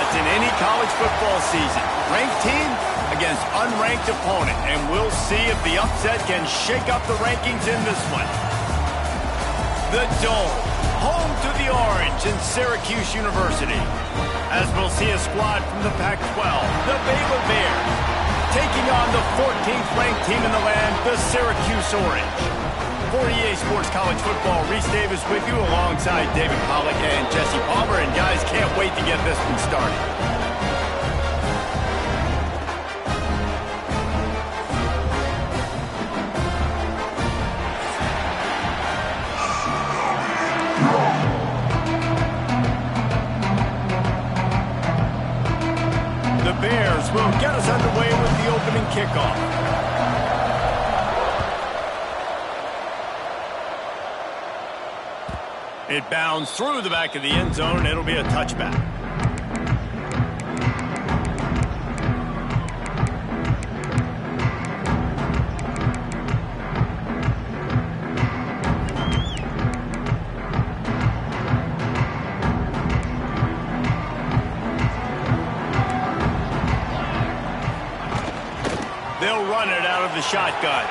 fights in any college football season. Ranked team against unranked opponent, and we'll see if the upset can shake up the rankings in this one. The Dome, home to the Orange in Syracuse University. As we'll see a squad from the Pac-12, the Baylor Bears, taking on the 14th ranked team in the land, the Syracuse Orange. For EA Sports College Football, Reese Davis with you alongside David Pollack and Jesse Palmer. And guys, can't wait to get this one started. The Bears will get us underway with the opening kickoff. It bounds through the back of the end zone, and it'll be a touchback. They'll run it out of the shotgun.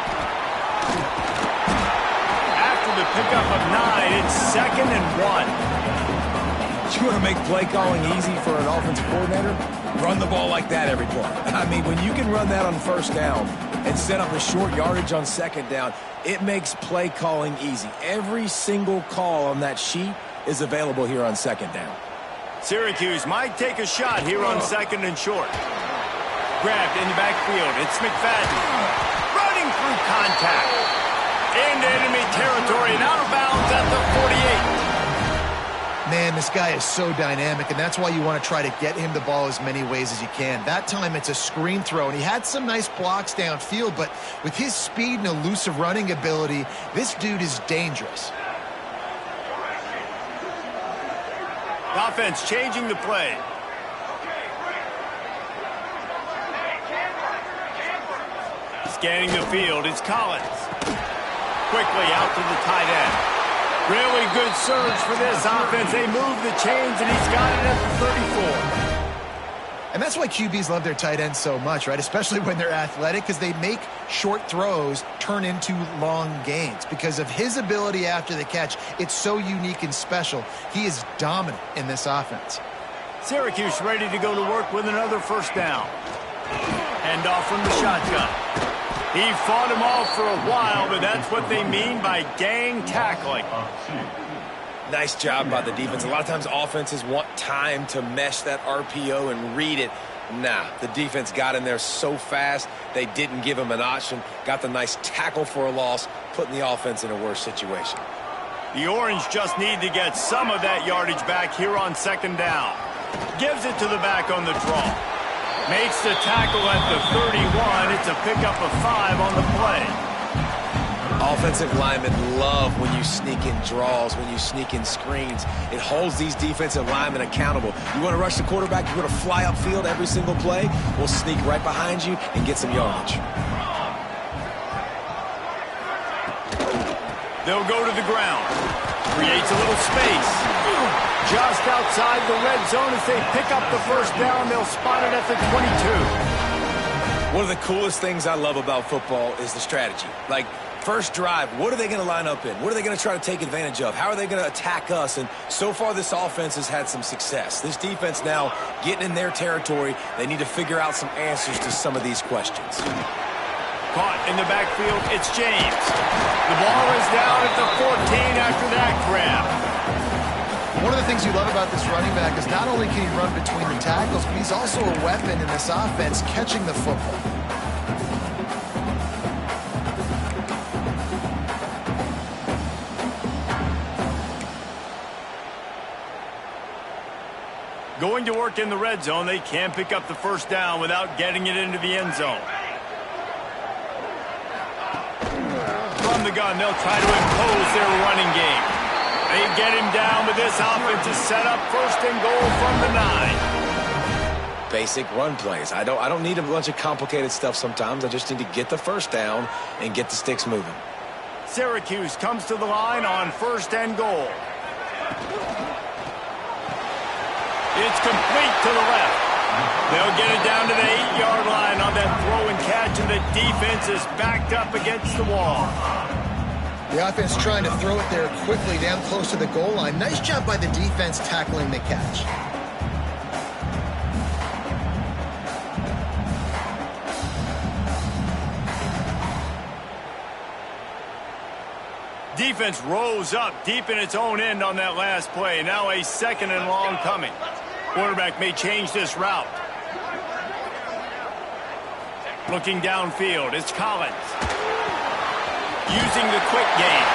The pickup of 9, it's 2nd and 1. You want to make play calling easy for an offensive coordinator? Run the ball like that every play. I mean, when you can run that on first down and set up a short yardage on second down, it makes play calling easy. Every single call on that sheet is available here on second down. Syracuse might take a shot here on 2nd and short. Grabbed in the backfield, it's McFadden. Running through contact. Into enemy territory and out of bounds at the 48. Man, this guy is so dynamic, and that's why you want to try to get him the ball as many ways as you can. That time it's a screen throw, and he had some nice blocks downfield, but with his speed and elusive running ability, this dude is dangerous. Offense changing the play. Scanning the field, it's Collins. Quickly out to the tight end. Really good surge for this offense. They move the chains, and he's got it at the 34. And that's why QBs love their tight ends so much, right? Especially when they're athletic, because they make short throws turn into long gains. Because of his ability after the catch, it's so unique and special. He is dominant in this offense. Syracuse ready to go to work with another first down. Handoff from the shotgun. He fought him off for a while, but that's what they mean by gang tackling. Nice job by the defense. A lot of times offenses want time to mesh that RPO and read it. Nah, the defense got in there so fast, they didn't give him an option. Got the nice tackle for a loss, putting the offense in a worse situation. The Orange just need to get some of that yardage back here on second down. Gives it to the back on the draw. Makes the tackle at the 31. It's a pickup of 5 on the play. Offensive linemen love when you sneak in draws, when you sneak in screens. It holds these defensive linemen accountable. You want to rush the quarterback, you want to fly upfield every single play, we'll sneak right behind you and get some yardage. They'll go to the ground. Creates a little space. Just outside the red zone as they pick up the first down. They'll spot it at the 22. One of the coolest things I love about football is the strategy. Like, first drive, what are they going to line up in? What are they going to try to take advantage of? How are they going to attack us? And so far, this offense has had some success. This defense now getting in their territory. They need to figure out some answers to some of these questions. Caught in the backfield, it's James. The ball is down at the 14 after that grab. One of the things you love about this running back is not only can he run between the tackles, but he's also a weapon in this offense catching the football. Going to work in the red zone, they can pick up the first down without getting it into the end zone. From the gun, they'll try to impose their running game. They get him down, but this offense is set up first and goal from the 9. Basic run plays. I don't need a bunch of complicated stuff sometimes. I just need to get the first down and get the sticks moving. Syracuse comes to the line on first and goal. It's complete to the left. They'll get it down to the 8-yard line on that throw and catch, and the defense is backed up against the wall. The offense trying to throw it there quickly down close to the goal line. Nice job by the defense tackling the catch. Defense rose up deep in its own end on that last play. Now a 2nd and long coming. Quarterback may change this route. Looking downfield, it's Collins. Using the quick game.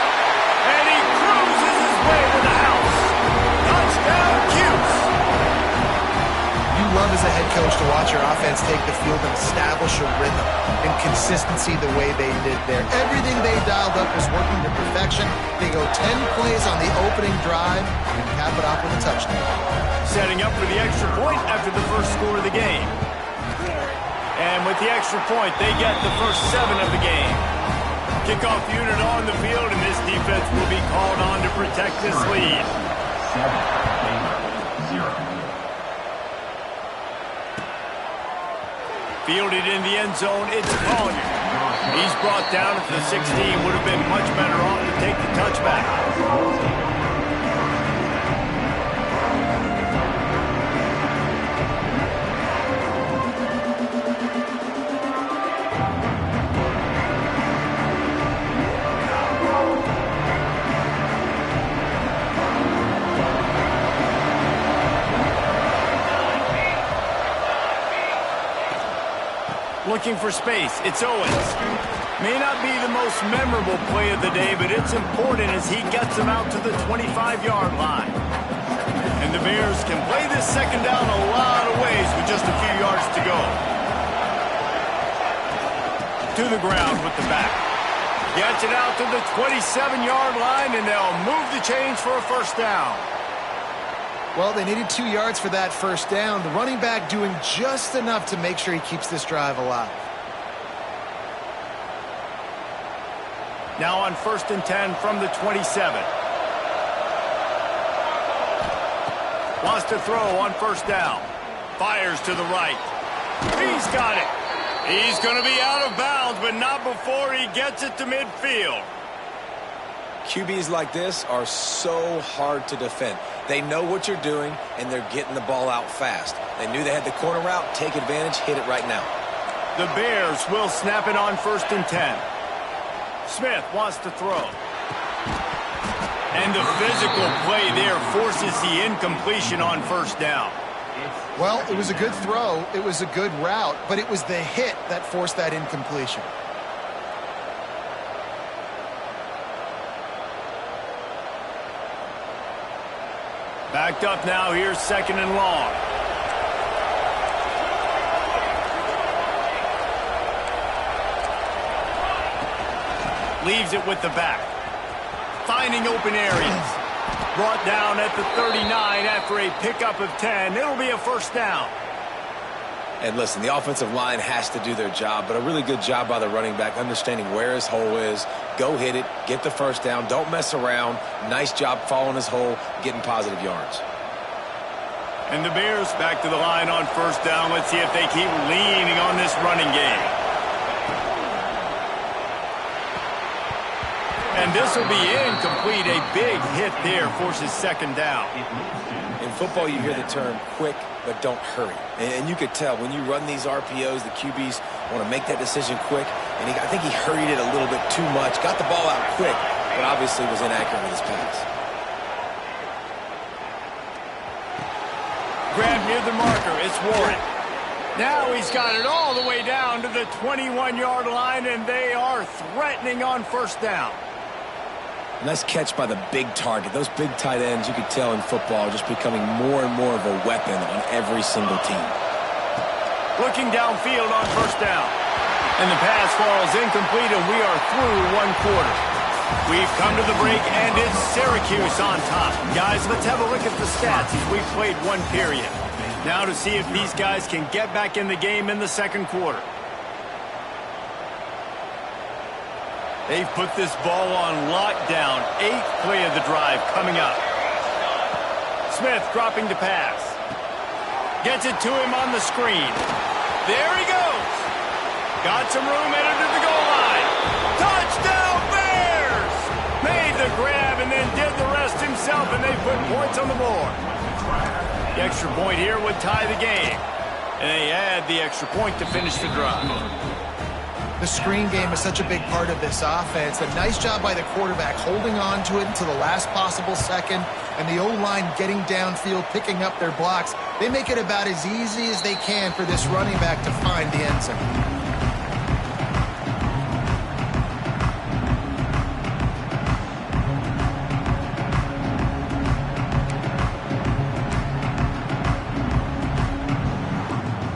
And he cruises his way to the house. Touchdown, Cuse. You love as a head coach to watch your offense take the field and establish a rhythm and consistency the way they did there. Everything they dialed up was working to perfection. They go 10 plays on the opening drive and cap it off with a touchdown. Setting up for the extra point after the first score of the game. And with the extra point, they get the first 7 of the game. Kickoff unit on the field, and this defense will be called on to protect this lead. 7-8-0. Fielded in the end zone, it's Collier. He's brought down at the 16. Would have been much better off to take the touchback. Looking for space, it's Owens. May not be the most memorable play of the day, but it's important as he gets them out to the 25-yard line. And the Bears can play this second down a lot of ways with just a few yards to go. To the ground with the back. Gets it out to the 27-yard line, and they'll move the chains for a first down. Well, they needed 2 yards for that first down. The running back doing just enough to make sure he keeps this drive alive. Now on 1st and 10 from the 27. Wants to throw on first down. Fires to the right. He's got it. He's going to be out of bounds, but not before he gets it to midfield. QBs like this are so hard to defend. They know what you're doing, and they're getting the ball out fast. They knew they had the corner route. Take advantage. Hit it right now. The Bears will snap it on 1st and 10. Smith wants to throw. And the physical play there forces the incompletion on first down. Well, it was a good throw. It was a good route, but it was the hit that forced that incompletion. Backed up now, here's 2nd and long. Leaves it with the back. Finding open areas. Brought down at the 39 after a pickup of 10. It'll be a first down. And listen, the offensive line has to do their job, but a really good job by the running back understanding where his hole is. Go hit it, get the first down, don't mess around. Nice job following his hole, getting positive yards. And the Bears back to the line on first down. Let's see if they keep leaning on this running game. And this will be incomplete. A big hit there forces 2nd down. In football, you hear the term quick, but don't hurry. And you could tell when you run these RPOs, the QBs want to make that decision quick. And I think he hurried it a little bit too much. Got the ball out quick, but obviously was inaccurate with his pass. Grab near the marker. It's Warren. Now he's got it all the way down to the 21-yard line, and they are threatening on first down. Nice catch by the big target. Those big tight ends, you could tell in football, are just becoming more and more of a weapon on every single team. Looking downfield on first down. And the pass falls incomplete, and we are through 1 quarter. We've come to the break, and it's Syracuse on top. Guys, let's have a look at the stats as we've played 1 period. Now to see if these guys can get back in the game in the 2nd quarter. They've put this ball on lockdown. 8th play of the drive coming up. Smith dropping to pass. Gets it to him on the screen. There he goes. Got some room headed to the goal line. Touchdown Bears! Made the grab and then did the rest himself, and they put points on the board. The extra point here would tie the game. And they add the extra point to finish the drive. The screen game is such a big part of this offense. A nice job by the quarterback holding on to it until the last possible second, and the O-line getting downfield, picking up their blocks. They make it about as easy as they can for this running back to find the end zone.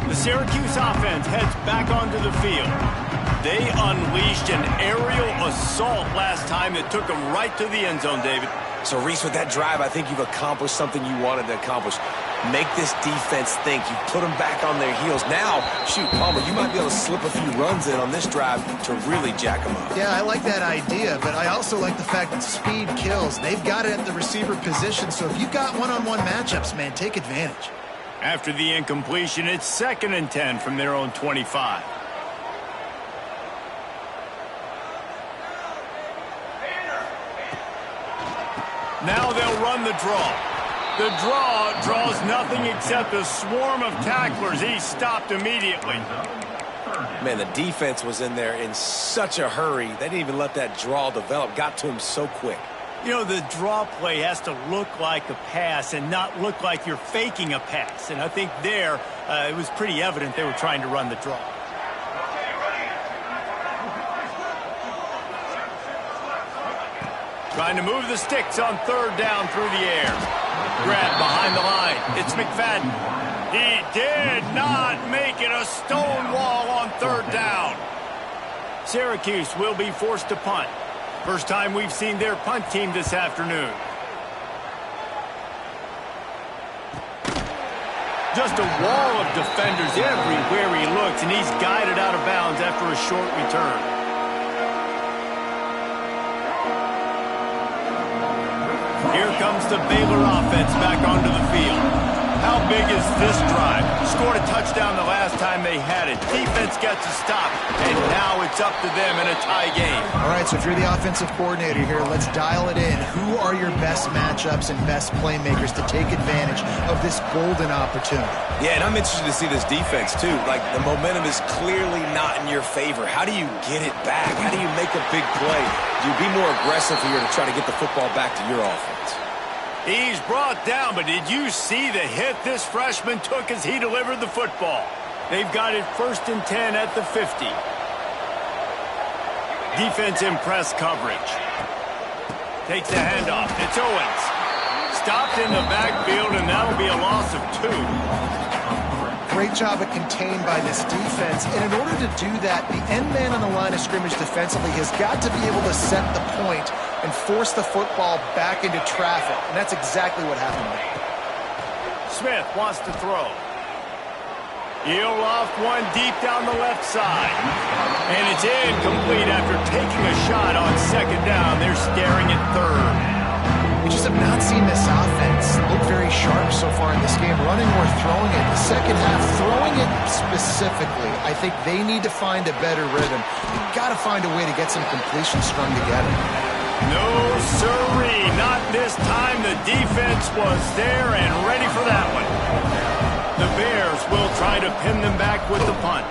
The Syracuse offense heads back onto the field. They unleashed an aerial assault last time that took them right to the end zone, David. So, Reese, with that drive, I think you've accomplished something you wanted to accomplish. Make this defense think. You put them back on their heels. Now, shoot, Palmer, you might be able to slip a few runs in on this drive to really jack them up. Yeah, I like that idea, but I also like the fact that speed kills. They've got it at the receiver position, so if you've got one-on-one matchups, man, take advantage. After the incompletion, it's 2nd and 10 from their own 25. Now they'll run the draw. The draw draws nothing except a swarm of tacklers. He's stopped immediately. Man, the defense was in there in such a hurry. They didn't even let that draw develop. Got to him so quick. You know, the draw play has to look like a pass and not look like you're faking a pass. And I think there, it was pretty evident they were trying to run the draw. Trying to move the sticks on 3rd down through the air. Grab behind the line. It's McFadden. He did not make it a stone wall on 3rd down. Syracuse will be forced to punt. First time we've seen their punt team this afternoon. Just a wall of defenders everywhere he looks, and he's guided out of bounds after a short return. Here comes the Baylor offense back onto the field. How big is this drive? Scored a touchdown the last time they had it. Defense gets a stop, and now it's up to them in a tie game. All right, so if you're the offensive coordinator here, let's dial it in. Who are your best matchups and best playmakers to take advantage of this golden opportunity? Yeah, and I'm interested to see this defense, too. Like, the momentum is clearly not in your favor. How do you get it back? How do you make a big play? Do you be more aggressive here to try to get the football back to your offense? He's brought down, but did you see the hit this freshman took as he delivered the football? They've got it 1st and 10 at the 50. Defense in press coverage. Takes the handoff. It's Owens. Stopped in the backfield, and that'll be a loss of 2. Great job of contained by this defense, and in order to do that, the end man on the line of scrimmage defensively has got to be able to set the point and force the football back into traffic, and that's exactly what happened there. Smith wants to throw. He'll loft one deep down the left side, and it's incomplete after taking a shot on 2nd down. They're staring at 3rd. We just have not seen this offense look very sharp so far in this game, running or throwing it. The second half, throwing it specifically, I think they need to find a better rhythm. You've got to find a way to get some completion strung together. No, sirree, not this time. The defense was there and ready for that one. The Bears will try to pin them back with the punt.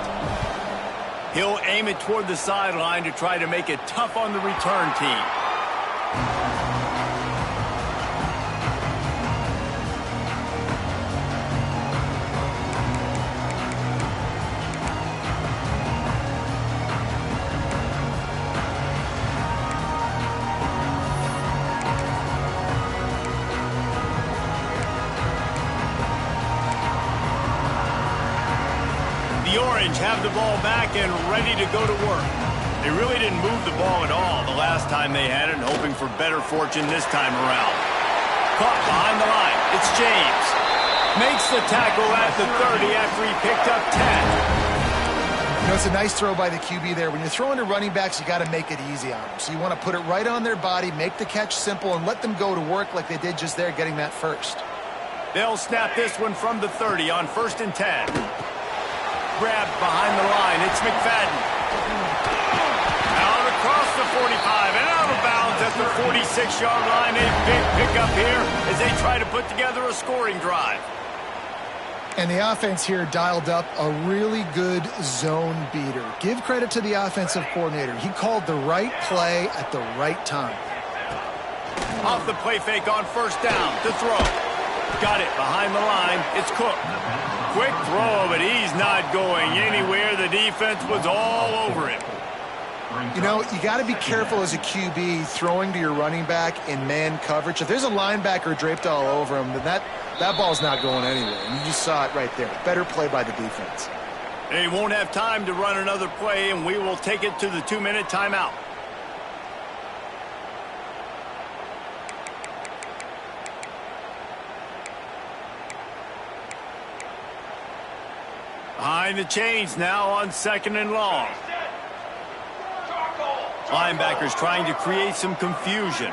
He'll aim it toward the sideline to try to make it tough on the return team. The Orange have the ball back and ready to go to work. They really didn't move the ball at all the last time they had it, hoping for better fortune this time around. Caught behind the line. It's James. Makes the tackle at the 30 after he picked up 10. You know, it's a nice throw by the QB there. When you're throwing to running backs, you got to make it easy on them. So you want to put it right on their body, make the catch simple, and let them go to work like they did just there, getting that first. They'll snap this one from the 30 on 1st and 10. Grabbed behind the line. It's McFadden. Out across the 45 and out of bounds at the 46-yard line. A big pickup here as they try to put together a scoring drive. And the offense here dialed up a really good zone beater. Give credit to the offensive coordinator. He called the right play at the right time. Off the play fake on 1st down to throw. Got it behind the line. It's Cook. Quick throw, but he's not going anywhere. The defense was all over him. You know, you got to be careful as a QB throwing to your running back in man coverage. If there's a linebacker draped all over him, then that ball's not going anywhere. And you just saw it right there. Better play by the defense. They won't have time to run another play, and we will take it to the 2-minute timeout. Behind the chains now on 2nd and long. Linebackers trying to create some confusion.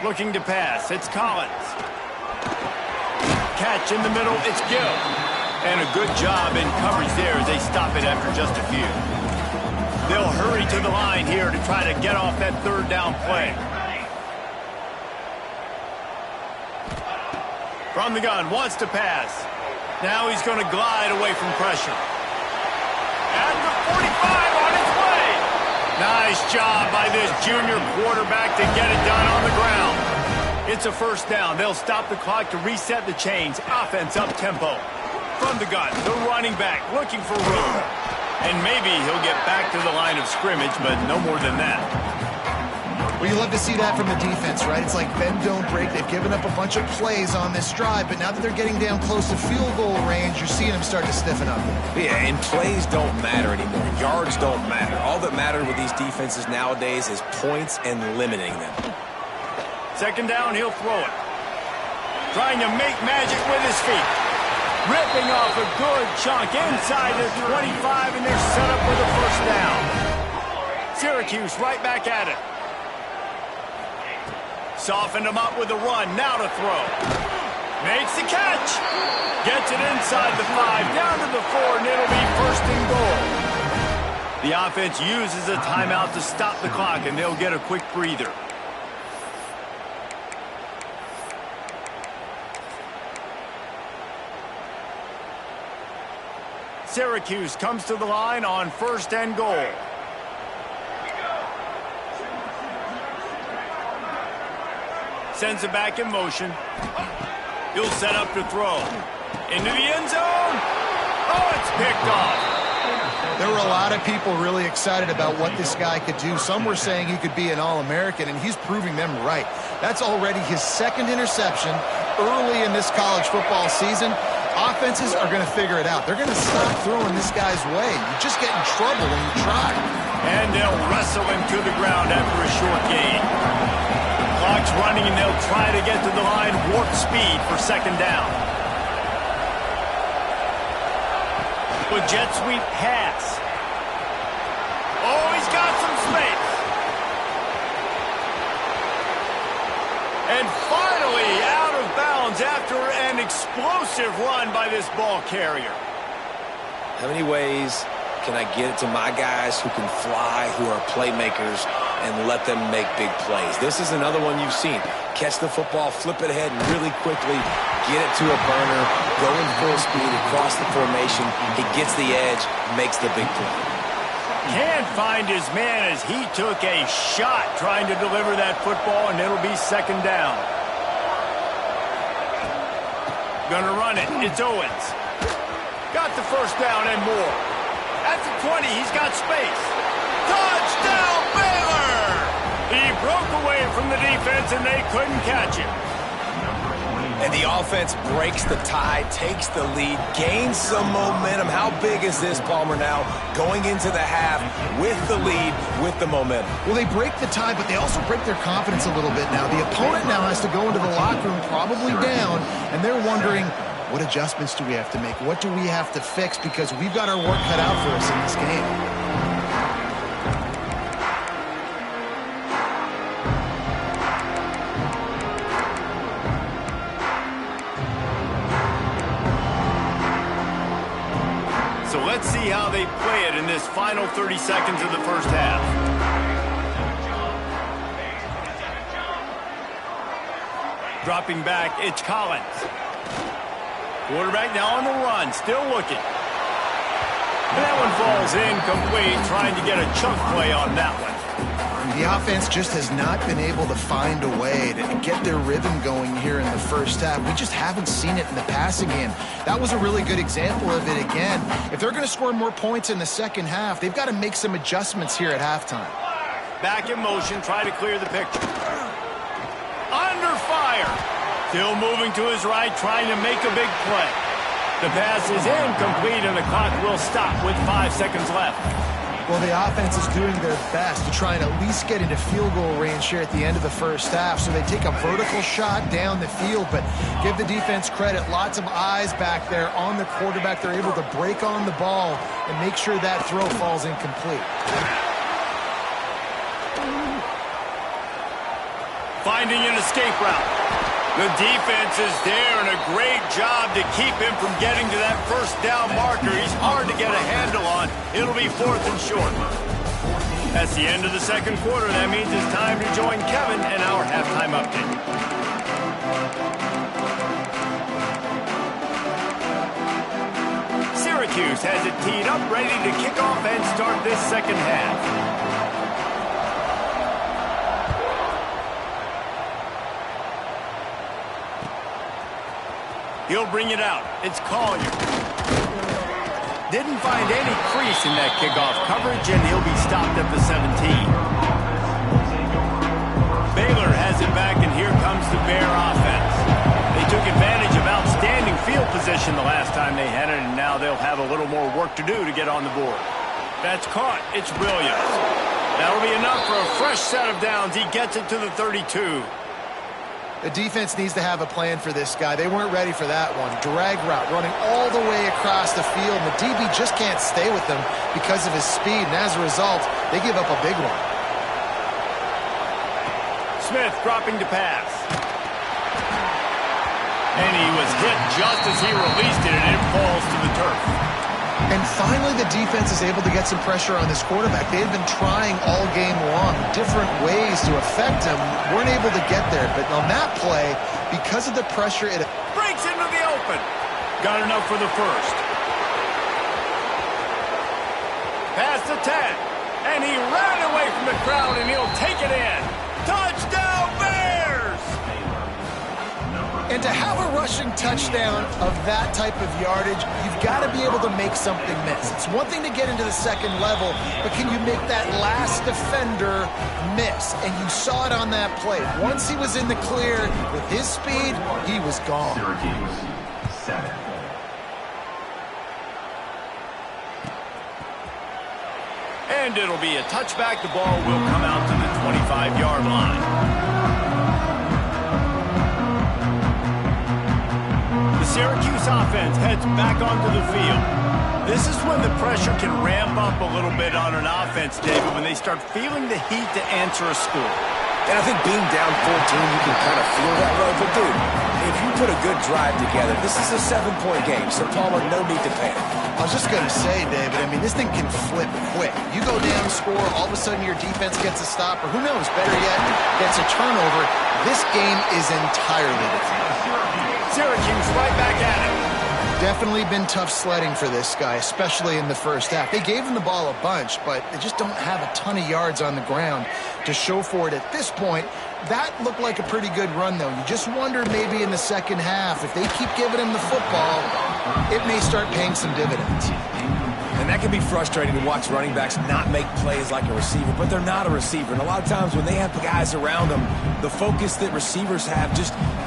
Looking to pass. It's Collins. Catch in the middle. It's Gill. And a good job in coverage there as they stop it after just a few. They'll hurry to the line here to try to get off that 3rd down play. From the gun. Wants to pass. Now he's going to glide away from pressure. At the 45 on its way. Nice job by this junior quarterback to get it done on the ground. It's a 1st down. They'll stop the clock to reset the chains. Offense up tempo. From the gun, the running back looking for room. And maybe he'll get back to the line of scrimmage, but no more than that. Well, you love to see that from the defense, right? It's like bend, don't break. They've given up a bunch of plays on this drive, but now that they're getting down close to field goal range, you're seeing them start to stiffen up. Yeah, and plays don't matter anymore. Yards don't matter. All that matters with these defenses nowadays is points and limiting them. 2nd down, he'll throw it. Trying to make magic with his feet. Ripping off a good chunk inside the 25, and they're set up with a 1st down. Syracuse right back at it. Softened him up with a run. Now to throw. Makes the catch. Gets it inside the 5, down to the 4, and it'll be 1st and goal. The offense uses a timeout to stop the clock, and they'll get a quick breather. Syracuse comes to the line on 1st and goal. Sends it back in motion. He'll set up to throw. Into the end zone. Oh, it's picked off. There were a lot of people really excited about what this guy could do. Some were saying he could be an All-American, and he's proving them right. That's already his 2nd interception early in this college football season. Offenses are going to figure it out. They're going to stop throwing this guy's way. You just get in trouble when you try. And they'll wrestle him to the ground after a short gain. Clock's running, and they'll try to get to the line warp speed for 2nd down. With jet sweep pass. Oh, he's got some space. And finally out of bounds after an explosive run by this ball carrier. How many ways can I get it to my guys who can fly, who are playmakers, and let them make big plays? This is another one you've seen. Catch the football, flip it ahead really quickly, get it to a burner, go in full speed across the formation. He gets the edge, makes the big play. Can't find his man as he took a shot trying to deliver that football, and it'll be 2nd down. Gonna run it. It's Owens. Got the 1st down and more. At the 20, he's got space. Touchdown, Baylor! He broke away from the defense, and they couldn't catch him. And the offense breaks the tie, takes the lead, gains some momentum. How big is this, Palmer, now? Going into the half with the lead, with the momentum. Well, they break the tie, but they also break their confidence a little bit now. The opponent now has to go into the locker room probably down, and they're wondering, what adjustments do we have to make? What do we have to fix? Because we've got our work cut out for us in this game. Let's see how they play it in this final 30 seconds of the first half. Dropping back, it's Collins. Quarterback now on the run, still looking. And that one falls incomplete, trying to get a chunk play on that one. The offense just has not been able to find a way to get their rhythm going here in the first half. We just haven't seen it in the passing game. That was a really good example of it again. If they're going to score more points in the second half, they've got to make some adjustments here at halftime. Back in motion, try to clear the picture. Under fire. Still moving to his right, trying to make a big play. The pass is incomplete, and the clock will stop with 5 seconds left. Well, the offense is doing their best to try and at least get into field goal range here at the end of the first half. So they take a vertical shot down the field, but give the defense credit. Lots of eyes back there on the quarterback. They're able to break on the ball and make sure that throw falls incomplete. Finding an escape route. The defense is there, and a great job to keep him from getting to that first down marker. He's hard to get a handle on. It'll be 4th and short. That's the end of the second quarter. That means it's time to join Kevin and our halftime update. Syracuse has it teed up, ready to kick off and start this second half. He'll bring it out. It's Collier. Didn't find any crease in that kickoff coverage, and he'll be stopped at the 17. Baylor has it back, and here comes the Bear offense. They took advantage of outstanding field position the last time they had it, and now they'll have a little more work to do to get on the board. That's caught. It's Williams. That'll be enough for a fresh set of downs. He gets it to the 32. The defense needs to have a plan for this guy. They weren't ready for that one. Drag route running all the way across the field. And the DB just can't stay with them because of his speed. And as a result, they give up a big one. Smith dropping to pass. And he was hit just as he released it, and it falls to the turf. And finally, the defense is able to get some pressure on this quarterback. They had been trying all game long, different ways to affect him. Weren't able to get there. But on that play, because of the pressure, it breaks into the open. Got enough for the first. Past the 10. And he ran away from the crowd, and he'll take it in. Touchdown, Bears! And to have a rushing touchdown of that type of yardage, you've got to be able to make something miss. It's one thing to get into the second level, but can you make that last defender miss? And you saw it on that play. Once he was in the clear with his speed, he was gone. Syracuse, 7. And it'll be a touchback. The ball will come out to the 25-yard line. Syracuse offense heads back onto the field. This is when the pressure can ramp up a little bit on an offense, David, when they start feeling the heat to answer a score. And I think being down 14, you can kind of feel that way. But, dude, if you put a good drive together, this is a 7-point game. So, Palmer, no need to panic. I was just going to say, David, I mean, this thing can flip quick. You go down, score, all of a sudden your defense gets a stop, or who knows, better yet, gets a turnover. This game is entirely different. Syracuse right back at it. Definitely been tough sledding for this guy, especially in the first half. They gave him the ball a bunch, but they just don't have a ton of yards on the ground to show for it at this point. That looked like a pretty good run, though. You just wonder maybe in the second half, if they keep giving him the football, it may start paying some dividends. And that can be frustrating to watch running backs not make plays like a receiver, but they're not a receiver. And a lot of times when they have guys around them, the focus that receivers have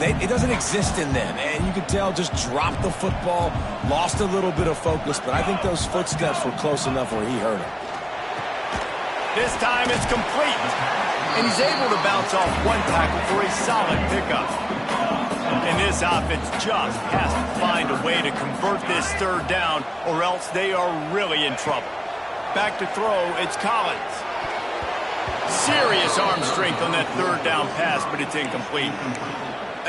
it doesn't exist in them. And you can tell just dropped the football, lost a little bit of focus, but I think those footsteps were close enough where he hurt him. This time it's complete. And he's able to bounce off one tackle for a solid pickup. And this offense just has to find a way to convert this third down, or else they are really in trouble. Back to throw, it's Collins. Serious arm strength on that third down pass, but it's incomplete.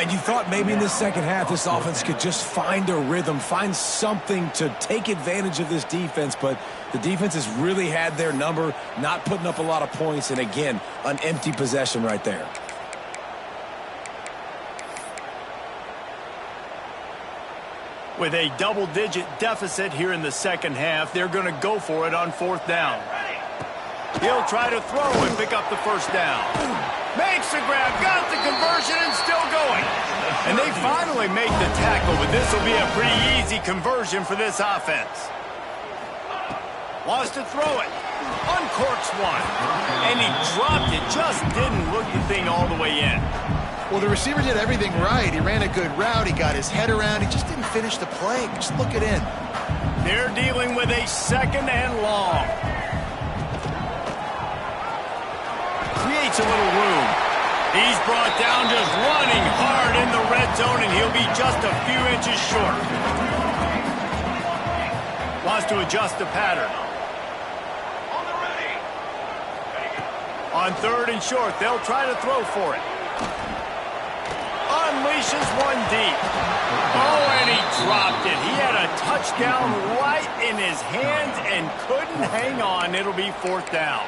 And you thought maybe in the second half this offense could just find a rhythm, find something to take advantage of this defense, but the defense has really had their number, not putting up a lot of points, and again, an empty possession right there. With a double-digit deficit here in the second half, they're going to go for it on 4th down. He'll try to throw and pick up the first down. Makes the grab, got the conversion, and still going. And they finally make the tackle, but this will be a pretty easy conversion for this offense. Wants to throw it. Uncorks one. And he dropped it, just didn't look the thing all the way in. Well, the receiver did everything right. He ran a good route. He got his head around. He just didn't finish the play. Just look it in. They're dealing with a 2nd and long. Creates a little room. He's brought down just running hard in the red zone, and he'll be just a few inches short. Wants to adjust the pattern. On 3rd and short, they'll try to throw for it. Unleashes one deep. Oh, and he dropped it. He had a touchdown right in his hands and couldn't hang on. It'll be 4th down.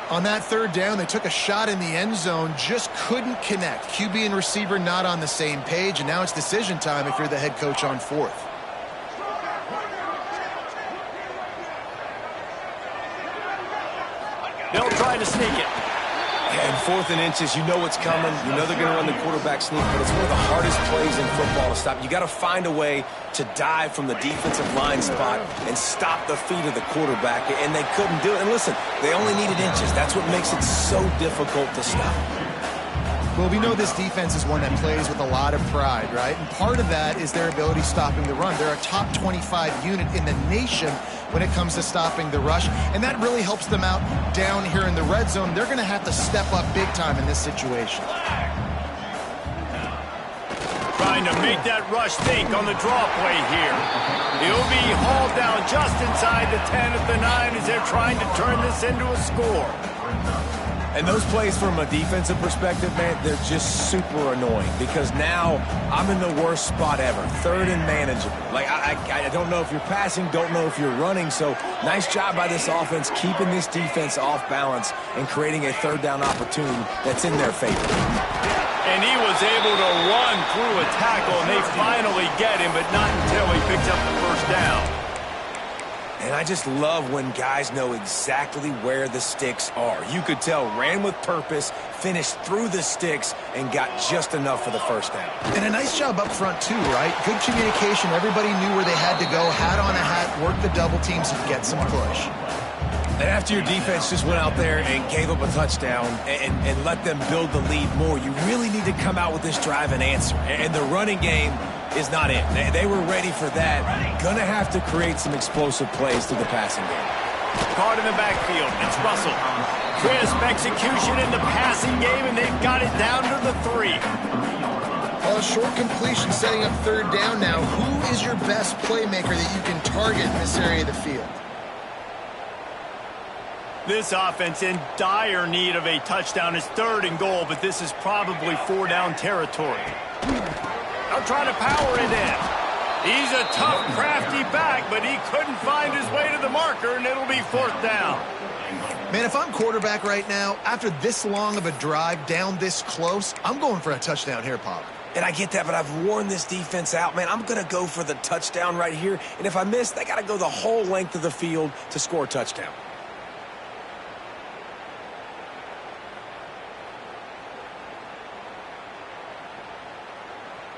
On that 3rd down, they took a shot in the end zone, just couldn't connect. QB and receiver not on the same page, and now it's decision time if you're the head coach on 4th. They'll try to sneak it. And 4th and inches, you know what's coming. You know they're going to run the quarterback sneak, but it's one of the hardest plays in football to stop. You got to find a way to dive from the defensive line spot and stop the feet of the quarterback, and they couldn't do it. And listen, they only needed inches. That's what makes it so difficult to stop. Well, we know this defense is one that plays with a lot of pride, right? And part of that is their ability stopping the run. They're a top 25 unit in the nation when it comes to stopping the rush, and that really helps them out down here in the red zone. They're going to have to step up big time in this situation. Trying to make that rush think on the draw play here. He'll be hauled down just inside the 10 at the 9 as they're trying to turn this into a score. And those plays from a defensive perspective, man, they're just super annoying because now I'm in the worst spot ever, 3rd and manageable. Like, I don't know if you're passing, don't know if you're running, so nice job by this offense keeping this defense off balance and creating a 3rd down opportunity that's in their favor. And he was able to run through a tackle, and they finally get him, but not until he picks up the first down. And I just love when guys know exactly where the sticks are. You could tell ran with purpose, finished through the sticks, and got just enough for the first down. And a nice job up front too, right? Good communication. Everybody knew where they had to go, hat on a hat, work the double teams and get some push. And after your defense just went out there and gave up a touchdown and let them build the lead more, you really need to come out with this drive and answer. And the running game is not it. They were ready for that. Gonna have to create some explosive plays through the passing game. Caught in the backfield. It's Russell. Crisp execution in the passing game, and they've got it down to the 3. Well, a short completion setting up 3rd down now. Who is your best playmaker that you can target in this area of the field? This offense in dire need of a touchdown. Is 3rd and goal, but this is probably 4 down territory. They'll try to power it in. He's a tough, crafty back, but he couldn't find his way to the marker, and it'll be 4th down. Man, if I'm quarterback right now, after this long of a drive down this close, I'm going for a touchdown here, Pop. And I get that, but I've worn this defense out, man. I'm going to go for the touchdown right here. And if I miss, they got to go the whole length of the field to score a touchdown.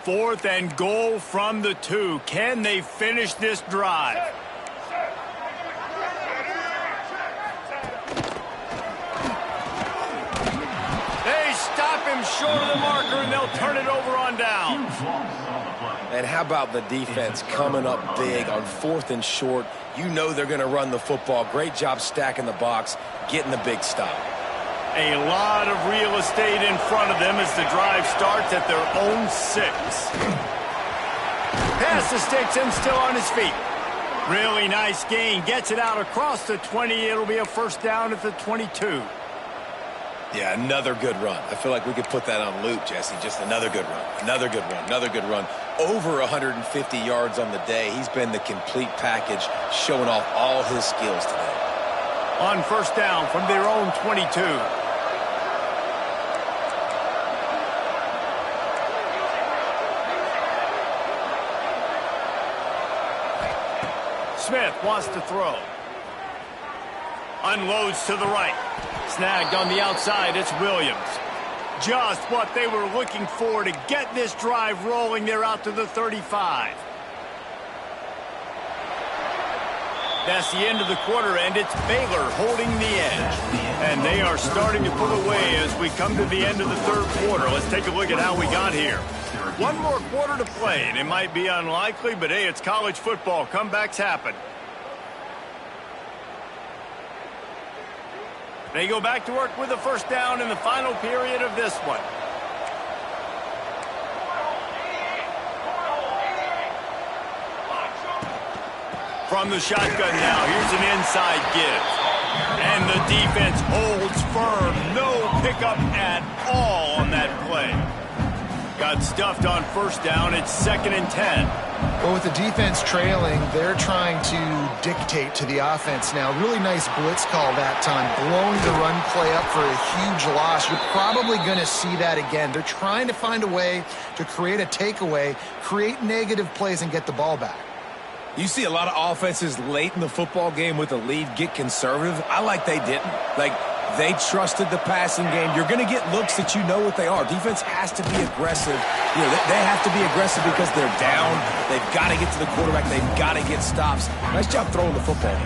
Fourth and goal from the 2. Can they finish this drive? They stop him short of the marker, and they'll turn it over on down. And how about the defense coming up big on 4th and short? You know they're going to run the football. Great job stacking the box, getting the big stop. A lot of real estate in front of them as the drive starts at their own 6. Pass the sticks and still on his feet. Really nice gain. Gets it out across the 20. It'll be a first down at the 22. Yeah, another good run. I feel like we could put that on loop, Jesse. Just another good run, another good run, another good run. Over 150 yards on the day. He's been the complete package, showing off all his skills today. On first down from their own 22. Smith wants to throw. Unloads to the right. Snagged on the outside, it's Williams. Just what they were looking for to get this drive rolling. They're out to the 35. That's the end of the quarter, and it's Baylor holding the edge. And they are starting to pull away as we come to the end of the third quarter. Let's take a look at how we got here. One more quarter to play, and it might be unlikely, but hey, it's college football. Comebacks happen. They go back to work with a first down in the final period of this one. From the shotgun now, here's an inside give. And the defense holds firm. No pickup at all on that play. Got stuffed on first down. It's 2nd and 10. Well, with the defense trailing, they're trying to dictate to the offense now. Really nice blitz call that time, blowing the run play up for a huge loss. You're probably going to see that again. They're trying to find a way to create a takeaway, create negative plays, and get the ball back. You see a lot of offenses late in the football game with a lead get conservative. I like they didn't. Like, they trusted the passing game. You're going to get looks that you know what they are. Defense has to be aggressive. You know, they have to be aggressive because they're down. They've got to get to the quarterback. They've got to get stops. Nice job throwing the football.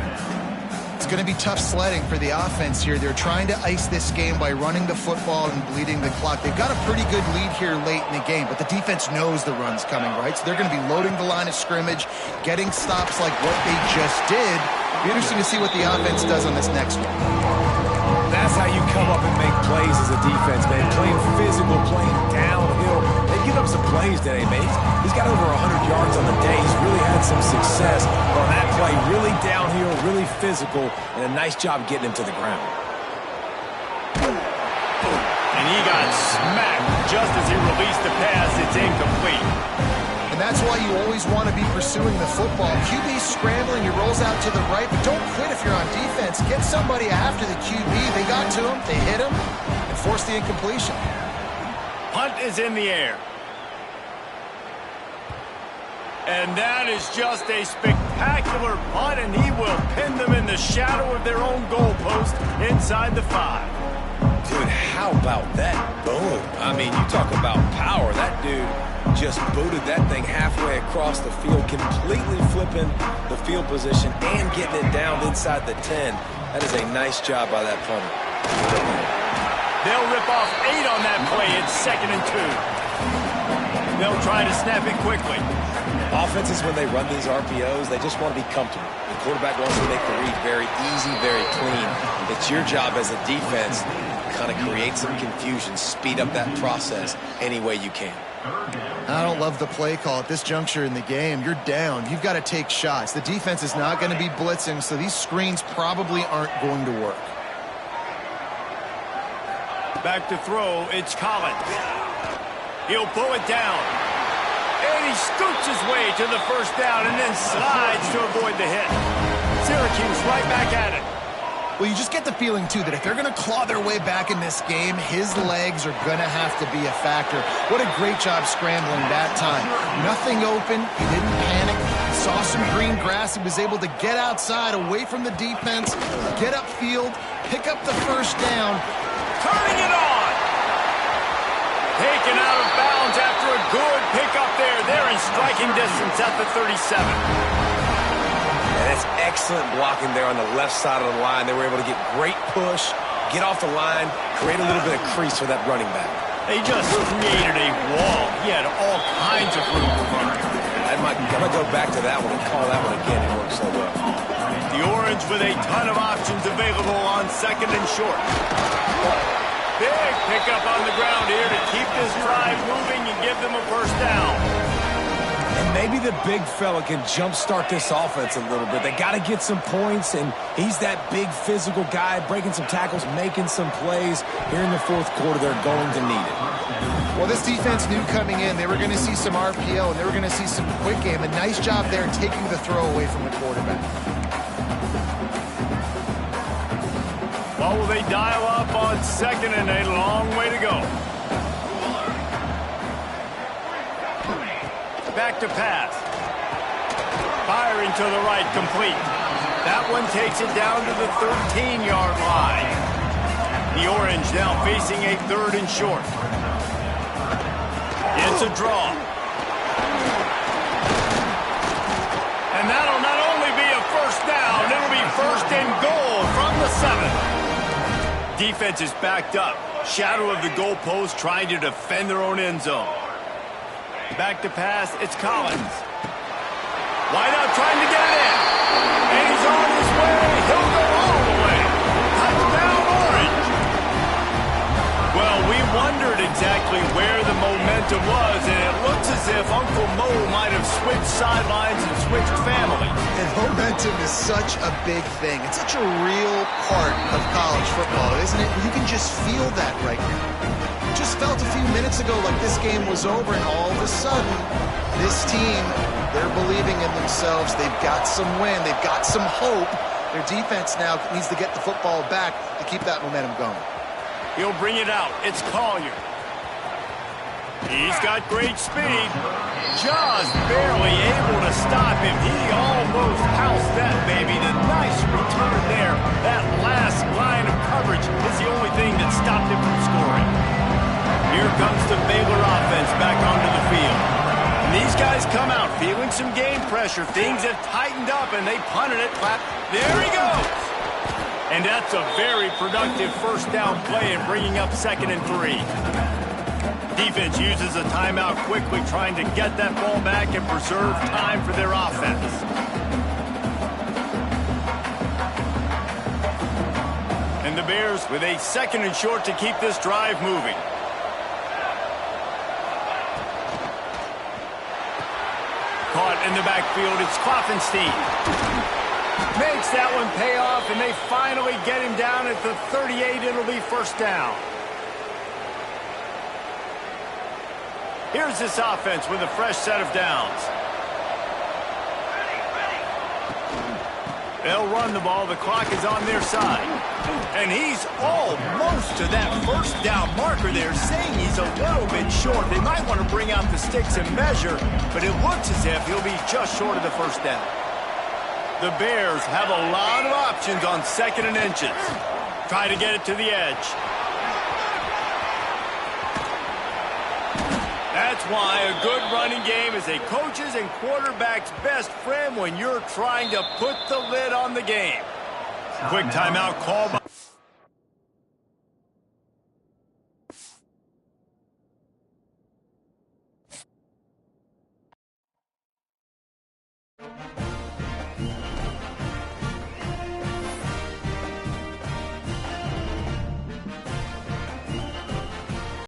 It's going to be tough sledding for the offense here. They're trying to ice this game by running the football and bleeding the clock. They've got a pretty good lead here late in the game, but the defense knows the run's coming, right? So they're going to be loading the line of scrimmage, getting stops like what they just did. It'll be interesting to see what the offense does on this next one. That's how you come up and make plays as a defense, man. Playing physical, playing downhill. They've given up some plays today, man. He's got over 100 yards on the day. He's really had some success on that play. Really downhill, really physical, and a nice job getting him to the ground. And he got smacked just as he released the pass. It's incomplete. And that's why you always want to be pursuing the football. QB's scrambling, he rolls out to the right, but don't quit if you're on defense. Get somebody after the QB. They got to him, they hit him, and forced the incompletion. Punt is in the air. And that is just a spectacular punt, and he will pin them in the shadow of their own goalpost inside the 5. Dude, how about that boom? I mean, you talk about power. That dude just booted that thing halfway across the field, completely flipping the field position and getting it down inside the 10. That is a nice job by that punter. They'll rip off 8 on that play. It's 2nd and 2. They'll try to snap it quickly. Offenses, when they run these RPOs, they just want to be comfortable. The quarterback wants to make the read very easy, very clean. It's your job as a defense to kind of create some confusion, speed up that process any way you can. I don't love the play call at this juncture in the game. You're down. You've got to take shots. The defense is not going to be blitzing, so these screens probably aren't going to work. Back to throw, it's Collins. He'll pull it down. And he scoots his way to the first down and then slides to avoid the hit. Syracuse right back at it. Well, you just get the feeling, too, that if they're going to claw their way back in this game, his legs are going to have to be a factor. What a great job scrambling that time. Nothing open. He didn't panic. He saw some green grass. He was able to get outside, away from the defense, get upfield, pick up the first down. Turning it on. Taken out of bounds after a good pickup there. They're in striking distance at the 37. That's excellent blocking there on the left side of the line. They were able to get great push, get off the line, create a little bit of crease for that running back. They just created a wall. He had all kinds of room to run. I might go back to that one and call that one again. It worked so well. The Orange with a ton of options available on 2nd and short. Big pickup on the ground here to keep this drive moving and give them a first down. And maybe the big fella can jumpstart this offense a little bit. They got to get some points, and he's that big physical guy, breaking some tackles, making some plays. Here in the fourth quarter, they're going to need it. Well, this defense knew coming in they were going to see some RPO, and they were going to see some quick game. A nice job there taking the throw away from the quarterback. Well, will they dial up on second and a long way to go? Back to pass. Firing to the right, complete. That one takes it down to the 13-yard line. The Orange now facing a 3rd and short. It's a draw. And that'll not only be a first down, it'll be 1st and goal from the 7. Defense is backed up. Shadow of the goalpost trying to defend their own end zone. Back to pass, it's Collins. Wide out trying to get it in. And he's on his way. He'll go all the way. Touchdown, Orange. Well, we wondered exactly where the momentum was, and it looks as if Uncle Mo might have switched sidelines and switched families. And momentum is such a big thing. It's such a real part of college football, isn't it? You can just feel that right now. Just felt a few minutes ago like this game was over, and all of a sudden, this team, they're believing in themselves. They've got some wind. They've got some hope. Their defense now needs to get the football back to keep that momentum going. He'll bring it out. It's Collier. He's got great speed. Just barely able to stop him. He almost housed that baby. The nice return there. That last line of coverage is the only thing that stopped him from scoring. Here comes the Baylor offense back onto the field. And these guys come out feeling some game pressure. Things have tightened up, and they punted it. There he goes. And that's a very productive first down play and bringing up 2nd and 3. Defense uses a timeout quickly, trying to get that ball back and preserve time for their offense. And the Bears with a 2nd and short to keep this drive moving. Caught in the backfield, it's Klopfenstein. Makes that one pay off, and they finally get him down at the 38. It'll be first down. Here's this offense with a fresh set of downs. They'll run the ball. The clock is on their side. And he's almost to that first down marker there, saying he's a little bit short. They might want to bring out the sticks and measure, but it looks as if he'll be just short of the first down. The Bears have a lot of options on 2nd and inches. Try to get it to the edge. That's why a good running game is a coach's and quarterback's best friend when you're trying to put the lid on the game. Quick timeout call by